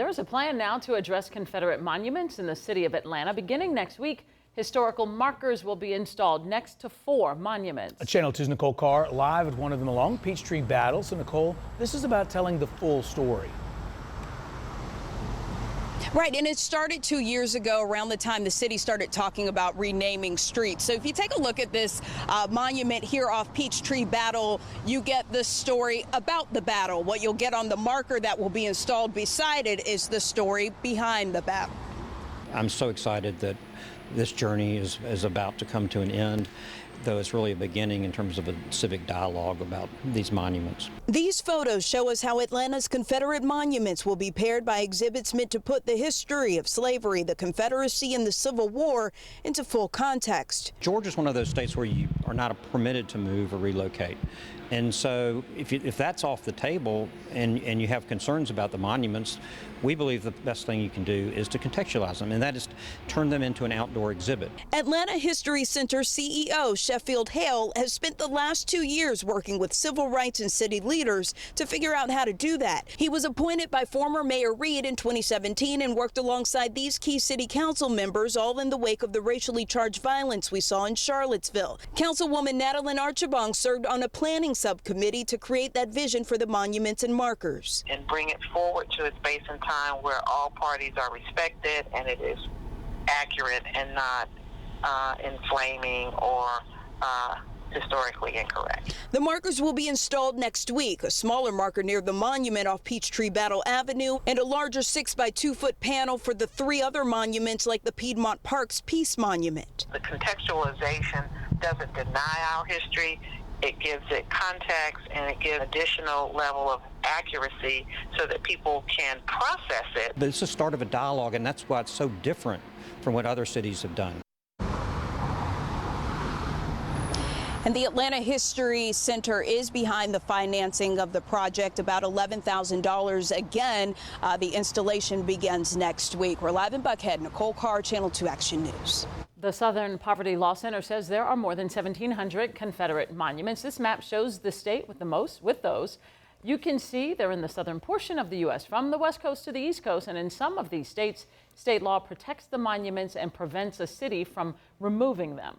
There is a plan now to address Confederate monuments in the city of Atlanta. Beginning next week, historical markers will be installed next to 4 monuments. Channel 2's Nicole Carr live at one of them along Peachtree Battle. So Nicole, this is about telling the full story. Right, and it started 2 years ago around the time the city started talking about renaming streets. So if you take a look at this monument here off Peachtree Battle, you get the story about the battle. What you'll get on the marker that will be installed beside it is the story behind the battle. I'm so excited that this journey is about to come to an end, though it's really a beginning in terms of a civic dialogue about these monuments. These photos show us how Atlanta's Confederate monuments will be paired by exhibits meant to put the history of slavery, the Confederacy, and the Civil War into full context. Georgia is one of those states where you are not permitted to move or relocate. And so if that's off the table and you have concerns about the monuments, we believe the best thing you can do is to contextualize them, and that is turn them into an outdoor exhibit. Atlanta History Center CEO Sheffield Hale has spent the last 2 years working with civil rights and city leaders to figure out how to do that. He was appointed by former Mayor Reed in 2017 and worked alongside these key city council members, all in the wake of the racially charged violence we saw in Charlottesville. Councilwoman Natalie Archibong served on a planning subcommittee to create that vision for the monuments and markers. And bring it forward to a space and time where all parties are respected and it is accurate and not inflaming or historically incorrect. The markers will be installed next week, a smaller marker near the monument off Peachtree Battle Avenue, and a larger 6-by-2 foot panel for the 3 other monuments like the Piedmont Park's Peace Monument. The contextualization doesn't deny our history. It gives it context and it gives additional level of accuracy so that people can process it. But it's the start of a dialogue, and that's why it's so different from what other cities have done. And the Atlanta History Center is behind the financing of the project, about $11,000. Again, the installation begins next week. We're live in Buckhead. Nicole Carr, Channel 2 Action News. The Southern Poverty Law Center says there are more than 1,700 Confederate monuments. This map shows the state with the most. With those, you can see they're in the southern portion of the U.S., from the West Coast to the East Coast. And in some of these states, state law protects the monuments and prevents a city from removing them.